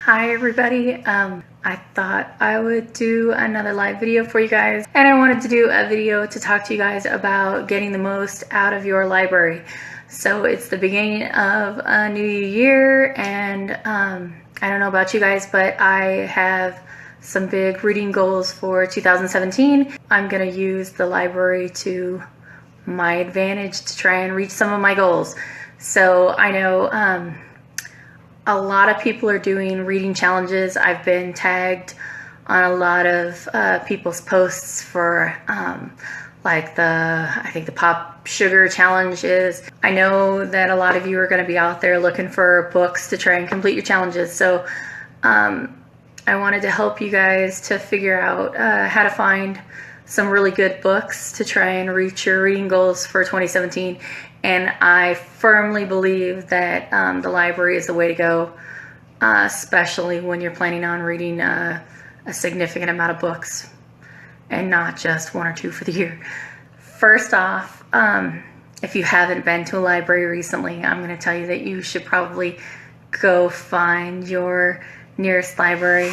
Hi everybody, I thought I would do another live video for you guys, and I wanted to do a video to talk to you guys about getting the most out of your library. So it's the beginning of a new year, and I don't know about you guys, but I have some big reading goals for 2017. I'm going to use the library to my advantage to try and reach some of my goals. So I know a lot of people are doing reading challenges. I've been tagged on a lot of people's posts for like I think the Pop Sugar challenges. I know that a lot of you are going to be out there looking for books to try and complete your challenges. So I wanted to help you guys to figure out how to find some really good books to try and reach your reading goals for 2017. And I firmly believe that the library is the way to go, especially when you're planning on reading a significant amount of books and not just one or two for the year. First off, if you haven't been to a library recently, I'm going to tell you that you should probably go find your nearest library.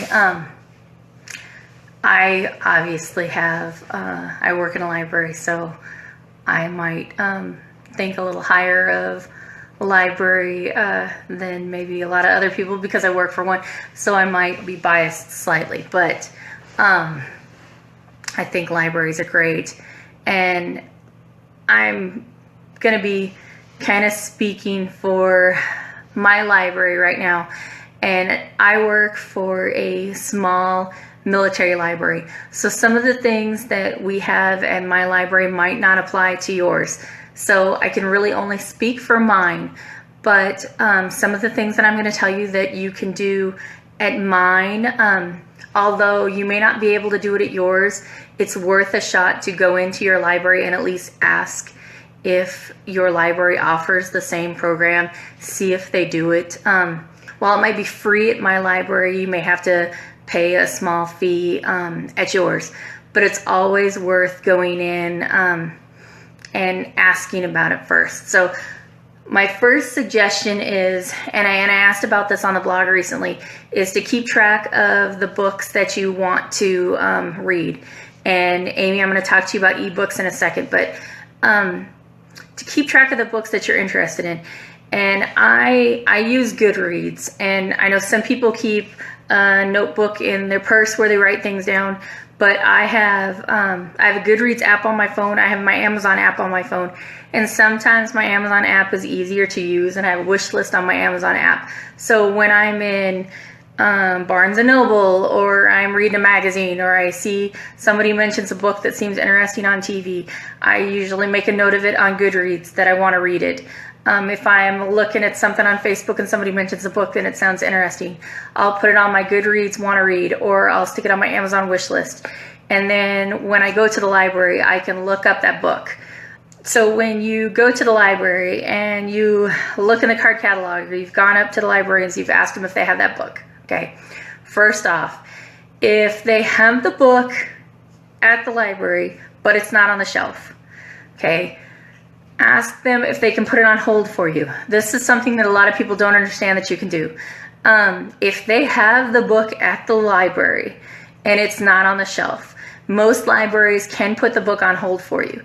I obviously have, I work in a library, so I might think a little higher of a library than maybe a lot of other people because I work for one, so I might be biased slightly, but I think libraries are great, and I'm going to be kind of speaking for my library right now, and I work for a small military library, so some of the things that we have at my library might not apply to yours. So I can really only speak for mine, but some of the things that I'm going to tell you that you can do at mine, although you may not be able to do it at yours, it's worth a shot to go into your library and at least ask if your library offers the same program, see if they do it. While it might be free at my library, you may have to pay a small fee at yours, but it's always worth going in and asking about it first. So my first suggestion is, and I asked about this on the blog recently, is to keep track of the books that you want to read. And Amy, I'm going to talk to you about ebooks in a second, but to keep track of the books that you're interested in. And I use Goodreads, and I know some people keep a notebook in their purse where they write things down, but I have a Goodreads app on my phone. I have my Amazon app on my phone, and sometimes my Amazon app is easier to use, and I have a wish list on my Amazon app. So when I'm in Barnes & Noble, or I'm reading a magazine, or I see somebody mentions a book that seems interesting on TV, I usually make a note of it on Goodreads that I want to read it. If I'm looking at something on Facebook and somebody mentions a book and it sounds interesting, I'll put it on my Goodreads want to read, or I'll stick it on my Amazon wish list. And then when I go to the library, I can look up that book. So when you go to the library and you look in the card catalog, or you've gone up to the librarians, you've asked them if they have that book. Okay. First off, if they have the book at the library, but it's not on the shelf, okay, ask them if they can put it on hold for you. This is something that a lot of people don't understand that you can do. If they have the book at the library and it's not on the shelf, most libraries can put the book on hold for you.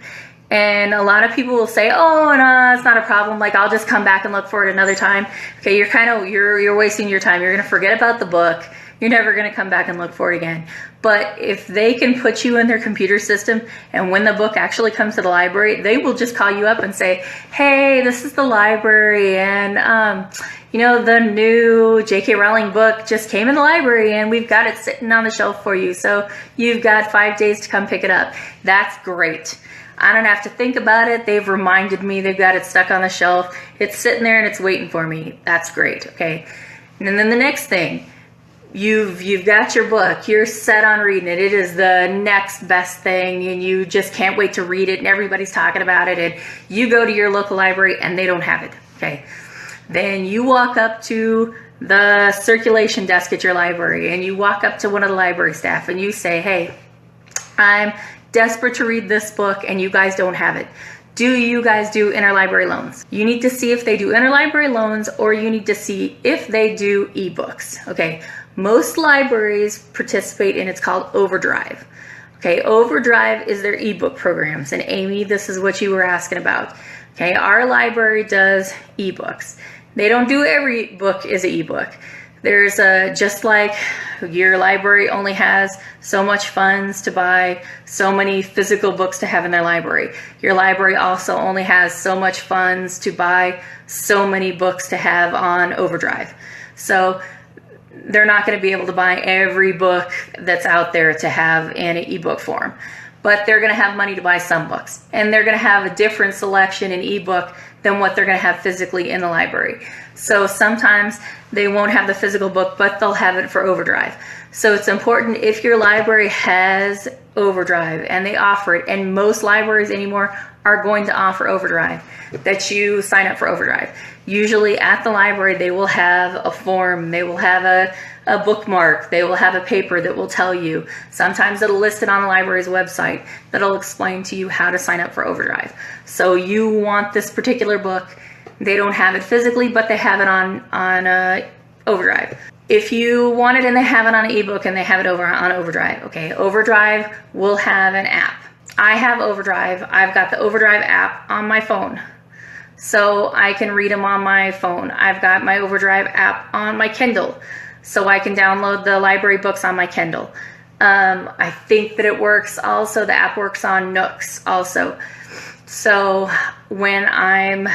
And a lot of people will say, oh, no, it's not a problem. Like, I'll just come back and look for it another time. Okay, you're wasting your time. You're going to forget about the book. You're never going to come back and look for it again. But if they can put you in their computer system, and when the book actually comes to the library, they will just call you up and say, hey, this is the library, and you know, the new J.K. Rowling book just came in the library, and we've got it sitting on the shelf for you, so you've got 5 days to come pick it up. That's great. I don't have to think about it. They've reminded me they've got it stuck on the shelf. It's sitting there and it's waiting for me. That's great, okay? And then the next thing, you've got your book. You're set on reading it. It is the next best thing, and you just can't wait to read it, and everybody's talking about it, and you go to your local library and they don't have it, okay? Then you walk up to the circulation desk at your library, and you walk up to one of the library staff and you say, hey, I'm desperate to read this book and you guys don't have it. Do you guys do interlibrary loans? You need to see if they do interlibrary loans, or you need to see if they do ebooks. Okay, most libraries participate in, it's called Overdrive. Okay, Overdrive is their ebook programs. And Amy, this is what you were asking about. Okay, our library does ebooks. They don't do every book is an ebook. There's just like your library only has so much funds to buy so many physical books to have in their library. Your library also only has so much funds to buy so many books to have on Overdrive. So they're not going to be able to buy every book that's out there to have in an ebook form. But they're going to have money to buy some books. And they're going to have a different selection in ebook than what they're going to have physically in the library. So sometimes they won't have the physical book, but they'll have it for Overdrive. So it's important, if your library has Overdrive and they offer it, and most libraries anymore are going to offer Overdrive, that you sign up for Overdrive. Usually at the library they will have a form, they will have a bookmark, they will have a paper that will tell you. Sometimes it'll list it on the library's website that'll explain to you how to sign up for Overdrive. So you want this particular book, they don't have it physically, but they have it on Overdrive. If you want it and they have it on an ebook and they have it over on Overdrive, okay, Overdrive will have an app. I have Overdrive. I've got the Overdrive app on my phone, so I can read them on my phone. I've got my Overdrive app on my Kindle, so I can download the library books on my Kindle. I think that it works also, the app works on Nooks also. So when I'm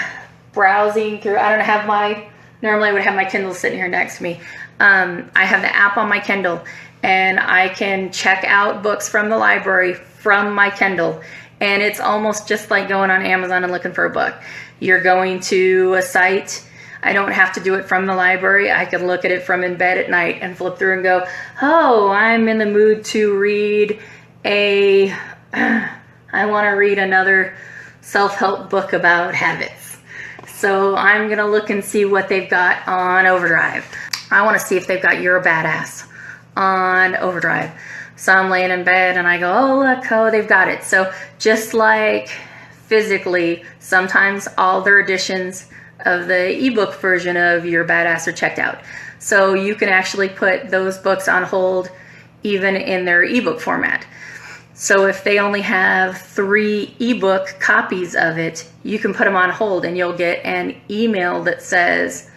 browsing through, I don't have my, normally I would have my Kindle sitting here next to me. I have the app on my Kindle, and I can check out books from the library from my Kindle. And it's almost just like going on Amazon and looking for a book. You're going to a site, I don't have to do it from the library. I can look at it from in bed at night and flip through and go, oh, I'm in the mood to read I want to read another self-help book about habits. So I'm going to look and see what they've got on Overdrive. I want to see if they've got You're a Badass on Overdrive. So I'm laying in bed and I go, oh, look, oh, they've got it. So just like physically, sometimes all their editions of the ebook version of You're a Badass are checked out. So you can actually put those books on hold even in their ebook format. So if they only have 3 ebook copies of it, you can put them on hold and you'll get an email that says,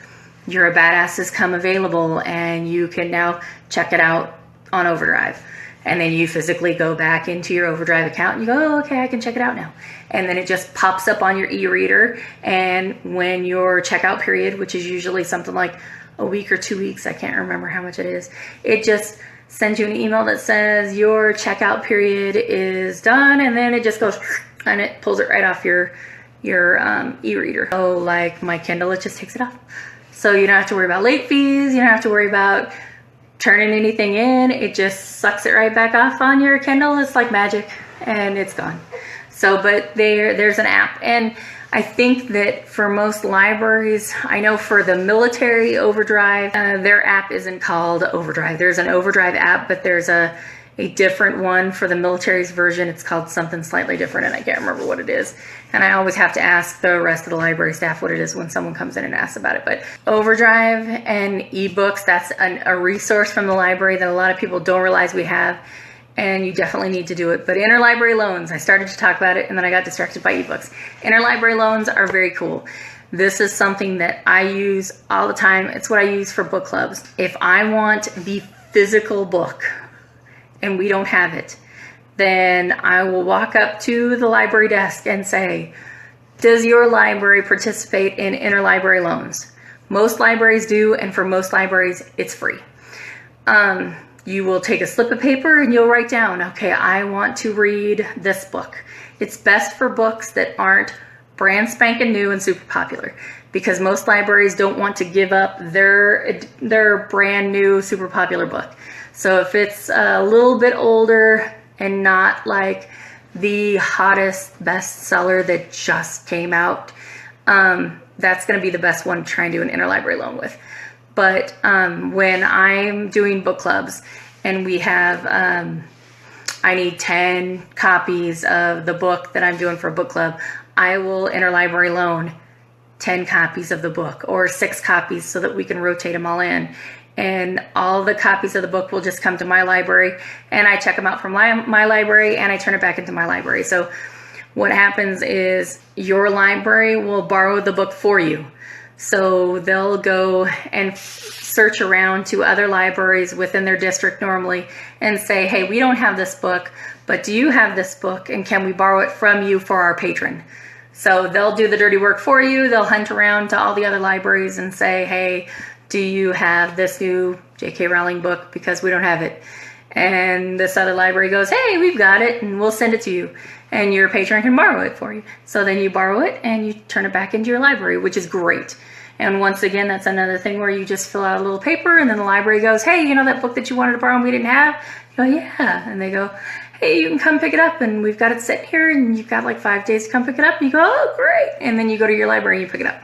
You're a Badass has come available and you can now check it out on Overdrive. And then you physically go back into your Overdrive account and you go, oh, okay, I can check it out now. And then it just pops up on your e-reader. And when your checkout period, which is usually something like a week or 2 weeks, I can't remember how much it is, it just sends you an email that says your checkout period is done. And then it just goes and it pulls it right off your e-reader. So like my Kindle, it just takes it off. So you don't have to worry about late fees. You don't have to worry about turning anything in. It just sucks it right back off on your Kindle. It's like magic and it's gone. So, but there's an app. And I think that for most libraries, I know for the military Overdrive, their app isn't called Overdrive. There's an Overdrive app, but there's a different one for the military's version. It's called something slightly different and I can't remember what it is. And I always have to ask the rest of the library staff what it is when someone comes in and asks about it. But Overdrive and ebooks, that's a resource from the library that a lot of people don't realize we have. And you definitely need to do it. But interlibrary loans, I started to talk about it and then I got distracted by ebooks. Interlibrary loans are very cool. This is something that I use all the time. It's what I use for book clubs. If I want the physical book and we don't have it, then I will walk up to the library desk and say, does your library participate in interlibrary loans? Most libraries do, and for most libraries, it's free. You will take a slip of paper and you'll write down, okay, I want to read this book. It's best for books that aren't brand spanking new and super popular, because most libraries don't want to give up their brand new super popular book. So if it's a little bit older and not like the hottest bestseller that just came out, that's going to be the best one to try and do an interlibrary loan with. But when I'm doing book clubs and we have, I need 10 copies of the book that I'm doing for a book club, I will interlibrary loan 10 copies of the book or 6 copies so that we can rotate them all in. And all the copies of the book will just come to my library, and I check them out from my library, and I turn it back into my library. So what happens is your library will borrow the book for you. So they'll go and search around to other libraries within their district normally and say, hey, we don't have this book, but do you have this book, and can we borrow it from you for our patron? So they'll do the dirty work for you. They'll hunt around to all the other libraries and say, hey, do you have this new J.K. Rowling book? Because we don't have it. And this other library goes, hey, we've got it, and we'll send it to you. And your patron can borrow it for you. So then you borrow it and you turn it back into your library, which is great. And once again, that's another thing where you just fill out a little paper, and then the library goes, hey, you know that book that you wanted to borrow and we didn't have? You go, yeah. And they go, hey, you can come pick it up, and we've got it sitting here, and you've got like 5 days to come pick it up. And you go, oh, great. And then you go to your library and you pick it up.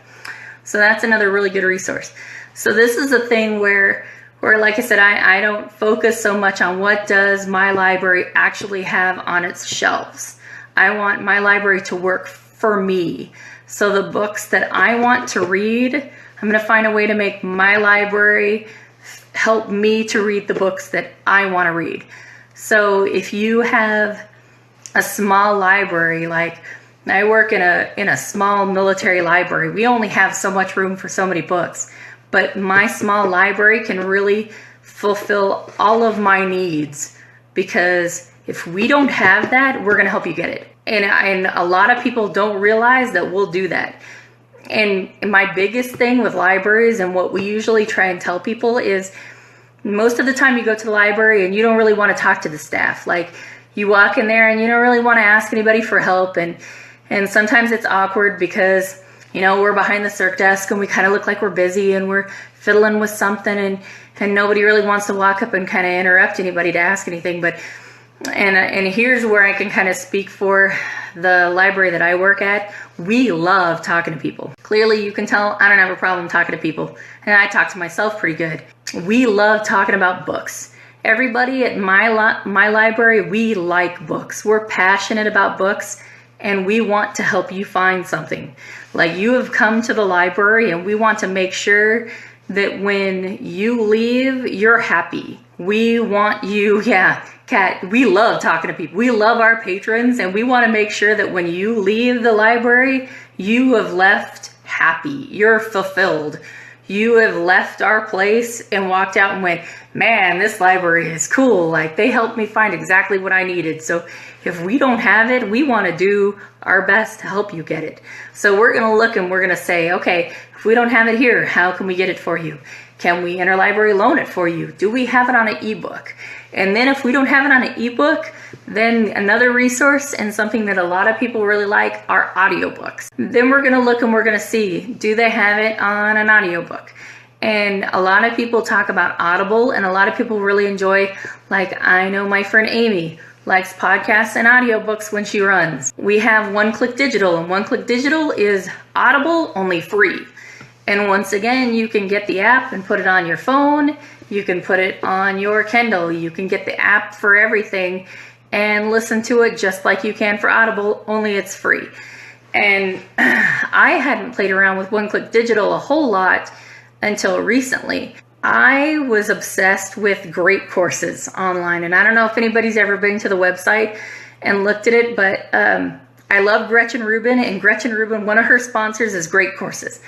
So that's another really good resource. So this is a thing where like I said, I don't focus so much on what does my library actually have on its shelves. I want my library to work for me. So the books that I want to read, I'm going to find a way to make my library help me to read the books that I want to read. So if you have a small library, like I work in a small military library, we only have so much room for so many books. But my small library can really fulfill all of my needs, because if we don't have that, we're going to help you get it. And a lot of people don't realize that we'll do that. And my biggest thing with libraries, and what we usually try and tell people, is most of the time you go to the library and you don't really want to talk to the staff. Like, you walk in there and you don't really want to ask anybody for help. And sometimes it's awkward because, you know, we're behind the circ desk and we kind of look like we're busy and we're fiddling with something, and nobody really wants to walk up and kind of interrupt anybody to ask anything. But and here's where I can kind of speak for the library that I work at. We love talking to people. Clearly, you can tell I don't have a problem talking to people, and I talk to myself pretty good. We love talking about books. Everybody at my library, we like books. We're passionate about books, and we want to help you find something. Like, you have come to the library, and we want to make sure that when you leave, you're happy. We want you, yeah, Kat, we love talking to people. We love our patrons, and we want to make sure that when you leave the library, you have left happy. You're fulfilled. You have left our place and walked out and went, man, this library is cool. Like, they helped me find exactly what I needed. So if we don't have it, we want to do our best to help you get it. So we're going to look and we're going to say, okay, if we don't have it here, how can we get it for you? Can we interlibrary loan it for you? Do we have it on an ebook? And then if we don't have it on an ebook, then another resource and something that a lot of people really like are audiobooks. Then we're going to look and we're going to see, do they have it on an audiobook? And a lot of people talk about Audible, and a lot of people really enjoy, like, I know my friend Amy likes podcasts and audiobooks when she runs. We have One Click Digital, and One Click Digital is Audible, only free. And once again, you can get the app and put it on your phone. You can put it on your Kindle. You can get the app for everything and listen to it just like you can for Audible, only it's free. And I hadn't played around with One Click Digital a whole lot until recently. I was obsessed with Great Courses online, and I don't know if anybody's ever been to the website and looked at it, but I love Gretchen Rubin, and Gretchen Rubin, one of her sponsors is Great Courses.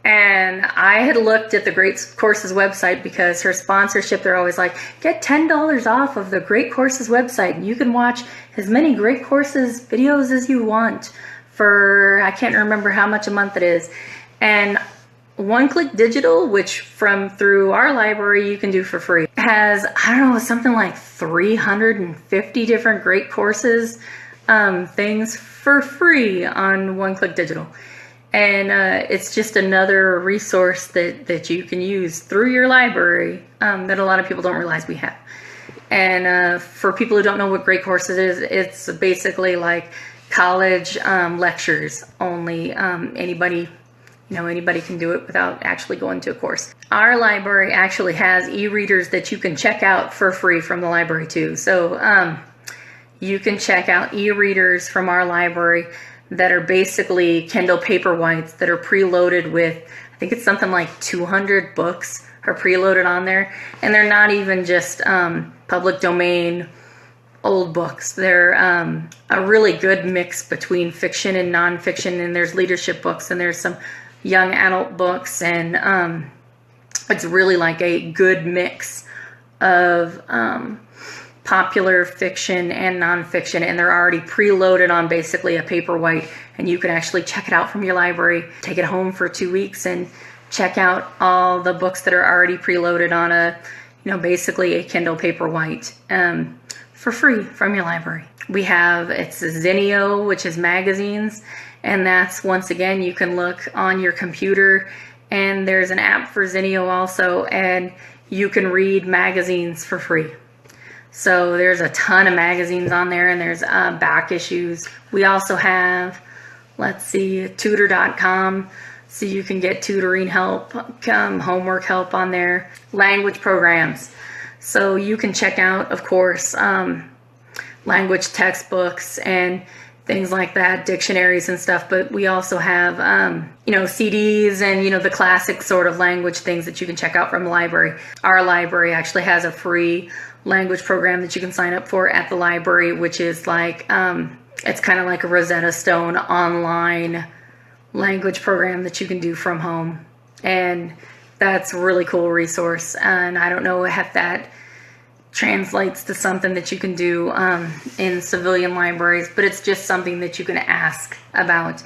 And I had looked at the Great Courses website because her sponsorship, they're always like, get $10 off of the Great Courses website, and you can watch as many Great Courses videos as you want for, I can't remember how much a month it is. And One Click Digital, which through our library you can do for free, has, I don't know, something like 350 different Great Courses things for free on One Click Digital. And it's just another resource that you can use through your library that a lot of people don't realize we have. And for people who don't know what Great Courses is, it's basically like college lectures, only anybody can do it without actually going to a course. Our library actually has e-readers that you can check out for free from the library too. So you can check out e-readers from our library that are basically Kindle Paperwhites that are preloaded with, I think it's something like 200 books are preloaded on there. And they're not even just public domain old books. They're a really good mix between fiction and nonfiction, and there's leadership books and there's some young adult books, and it's really like a good mix of popular fiction and nonfiction, and they're already preloaded on basically a Paperwhite, and you can actually check it out from your library, take it home for 2 weeks and check out all the books that are already preloaded on a, basically a Kindle Paperwhite for free from your library. We have, it's Zinio, which is magazines, and that's, once again, you can look on your computer, and there's an app for Zinio also, and you can read magazines for free. So there's a ton of magazines on there, and there's back issues. We also have, let's see, tutor.com, so you can get tutoring help, homework help on there. Language programs, so you can check out, of course, language textbooks and things like that, dictionaries and stuff, but we also have, CDs and, the classic sort of language things that you can check out from the library. Our library actually has a free language program that you can sign up for at the library, which is like, it's kind of like a Rosetta Stone online language program that you can do from home. And that's a really cool resource. And I don't know if that translates to something that you can do in civilian libraries, but it's just something that you can ask about.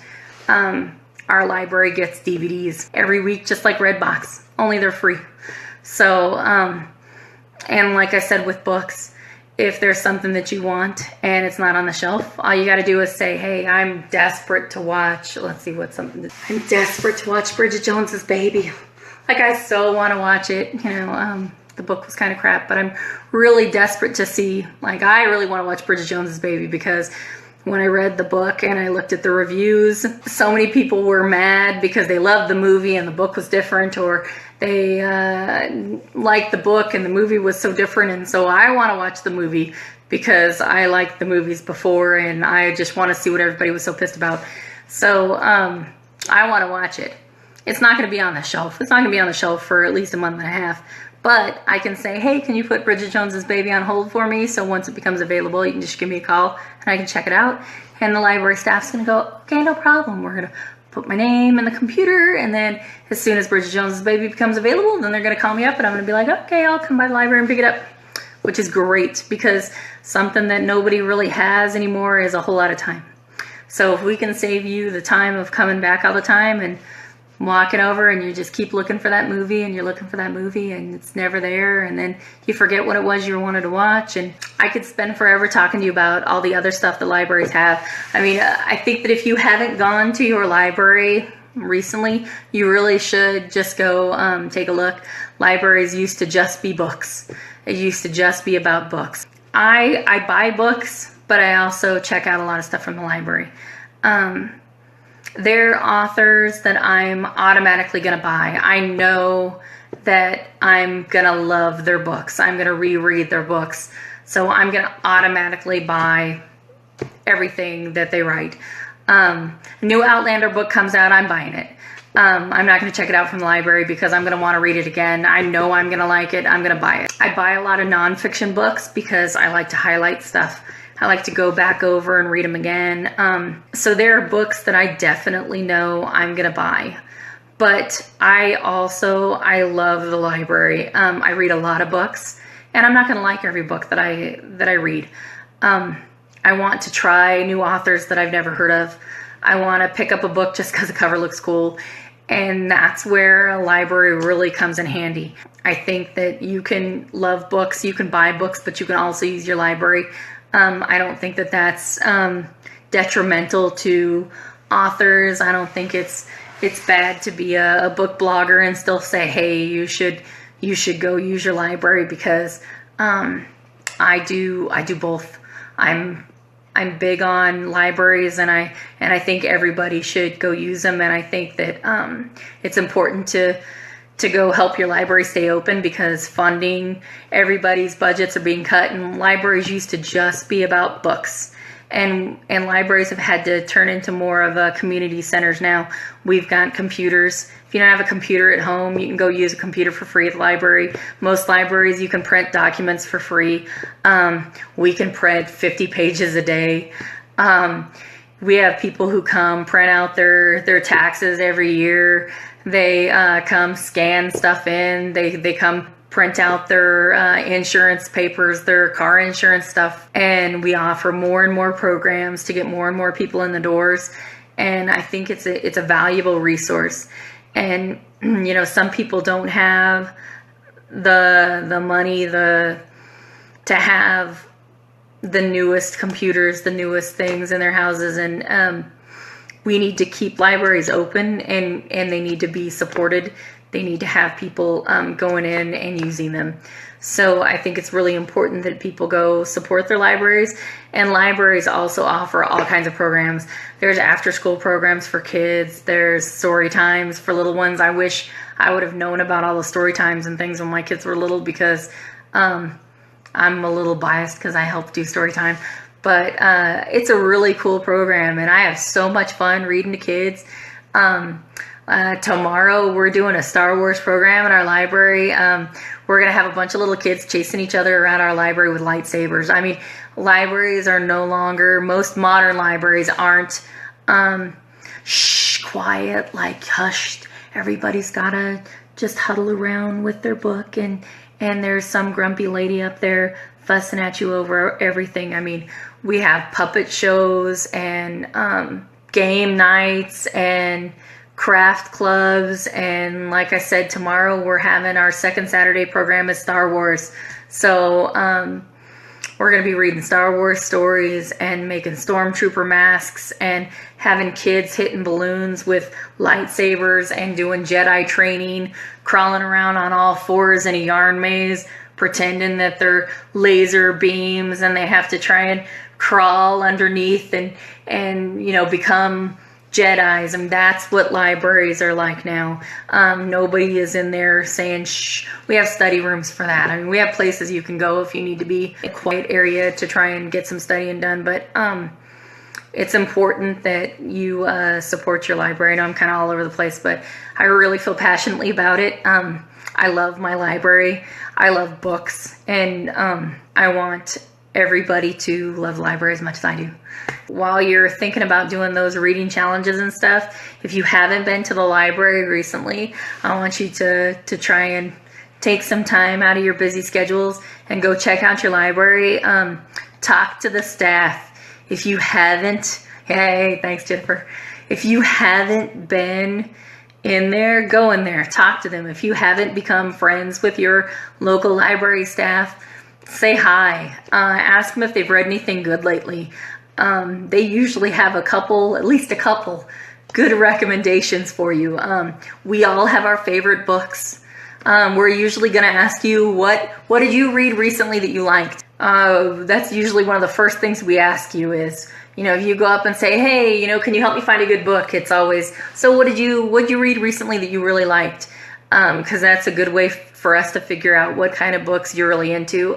Our library gets DVDs every week, just like Redbox, only they're free. So, and like I said with books, if there's something that you want and it's not on the shelf, all you got to do is say, hey, I'm desperate to watch, let's see what's something. I'm desperate to watch Bridget Jones's Baby. Like, I so want to watch it, the book was kind of crap, but I'm really desperate to see, like, I really want to watch Bridget Jones's Baby, because when I read the book and I looked at the reviews, so many people were mad because they loved the movie and the book was different, or they liked the book and the movie was so different. And so I want to watch the movie because I liked the movies before, and I just want to see what everybody was so pissed about. So I want to watch it. It's not going to be on the shelf. It's not going to be on the shelf for at least a month and a half. But I can say, hey, can you put Bridget Jones's Baby on hold for me? So once it becomes available, you can just give me a call and I can check it out. And the library staff's going to go, okay, no problem. We're going to put my name in the computer. And then as soon as Bridget Jones's Baby becomes available, then they're going to call me up and I'm going to be like, okay, I'll come by the library and pick it up. Which is great, because something that nobody really has anymore is a whole lot of time. So if we can save you the time of coming back all the time and walking over and you just keep looking for that movie and you're looking for that movie and it's never there, and then you forget what it was you wanted to watch. And I could spend forever talking to you about all the other stuff the libraries have. I mean, I think that if you haven't gone to your library recently, you really should just go take a look. Libraries used to just be books. It used to just be about books. I buy books, but I also check out a lot of stuff from the library. They're authors that I'm automatically going to buy. I know that I'm going to love their books. I'm going to reread their books. So I'm going to automatically buy everything that they write. New Outlander book comes out, I'm buying it. I'm not going to check it out from the library because I'm going to want to read it again. I know I'm going to like it. I'm going to buy it. I buy a lot of nonfiction books because I like to highlight stuff. I like to go back over and read them again. So there are books that I definitely know I'm going to buy. But I love the library. I read a lot of books, and I'm not going to like every book that I read. I want to try new authors that I've never heard of. I want to pick up a book just because the cover looks cool. And that's where a library really comes in handy. I think that you can love books, you can buy books, but you can also use your library. I don't think that that's detrimental to authors. I don't think it's bad to be a book blogger and still say, hey, you should go use your library, because I do both. I'm big on libraries, and I think everybody should go use them. And I think that it's important to go help your library stay open, because funding, everybody's budgets are being cut, and libraries used to just be about books. and libraries have had to turn into more of a community centers now. We've got computers. If you don't have a computer at home, you can go use a computer for free at the library. Most libraries, you can print documents for free. We can print 50 pages a day. We have people who come print out their taxes every year. They come scan stuff in. They come print out their insurance papers, their car insurance stuff, and we offer more and more programs to get more and more people in the doors. And I think it's a valuable resource. And you know, some people don't have the money to have the newest computers, the newest things in their houses, and we need to keep libraries open, and they need to be supported. They need to have people going in and using them. So I think it's really important that people go support their libraries. And libraries also offer all kinds of programs. There's after-school programs for kids. There's story times for little ones. I wish I would have known about all the story times and things when my kids were little, because I'm a little biased because I helped do story time. But it's a really cool program, and I have so much fun reading to kids. Tomorrow we're doing a Star Wars program in our library. We're going to have a bunch of little kids chasing each other around our library with lightsabers. I mean, libraries are no longer, most modern libraries aren't quiet, like hushed. Everybody's got to just huddle around with their book, and there's some grumpy lady up there fussing at you over everything. I mean, we have puppet shows and game nights and craft clubs, and like I said, tomorrow we're having our second Saturday program is Star Wars. So we're going to be reading Star Wars stories and making stormtrooper masks and having kids hitting balloons with lightsabers and doing Jedi training, crawling around on all fours in a yarn maze, pretending that they're laser beams, and they have to try and crawl underneath and you know, become Jedis. And that's what libraries are like now. Nobody is in there saying shh. We have study rooms for that. I mean, we have places you can go if you need to be in a quiet area to try and get some studying done. But it's important that you support your library. I know I'm kind of all over the place, but I really feel passionately about it. I love my library. I love books, and I want everybody to love library as much as I do. While you're thinking about doing those reading challenges and stuff, if you haven't been to the library recently, I want you to try and take some time out of your busy schedules and go check out your library. Talk to the staff. If you haven't, hey, thanks, Jennifer. If you haven't been in there, go in there, talk to them. If you haven't become friends with your local library staff, say hi. Ask them if they've read anything good lately. They usually have at least a couple good recommendations for you. We all have our favorite books. We're usually going to ask you, what did you read recently that you liked? That's usually one of the first things we ask you is, you know, if you go up and say, hey, you know, can you help me find a good book? It's always, so what did you read recently that you really liked? Because that's a good way for us to figure out what kind of books you're really into.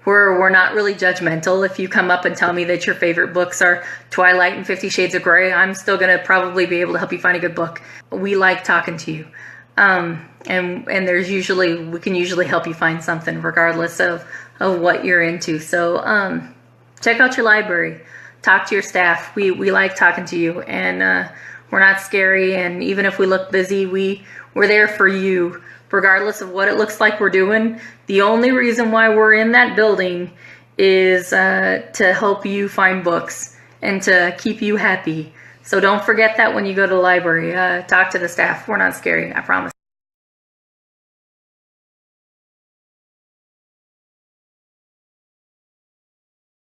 We're not really judgmental. If you come up and tell me that your favorite books are Twilight and 50 Shades of Grey, I'm still going to probably be able to help you find a good book. We like talking to you. And we can usually help you find something regardless of what you're into. So check out your library. Talk to your staff. We like talking to you, and we're not scary. And even if we look busy, we're there for you, regardless of what it looks like we're doing. The only reason why we're in that building is to help you find books and to keep you happy. So don't forget that when you go to the library. Talk to the staff. We're not scary, I promise.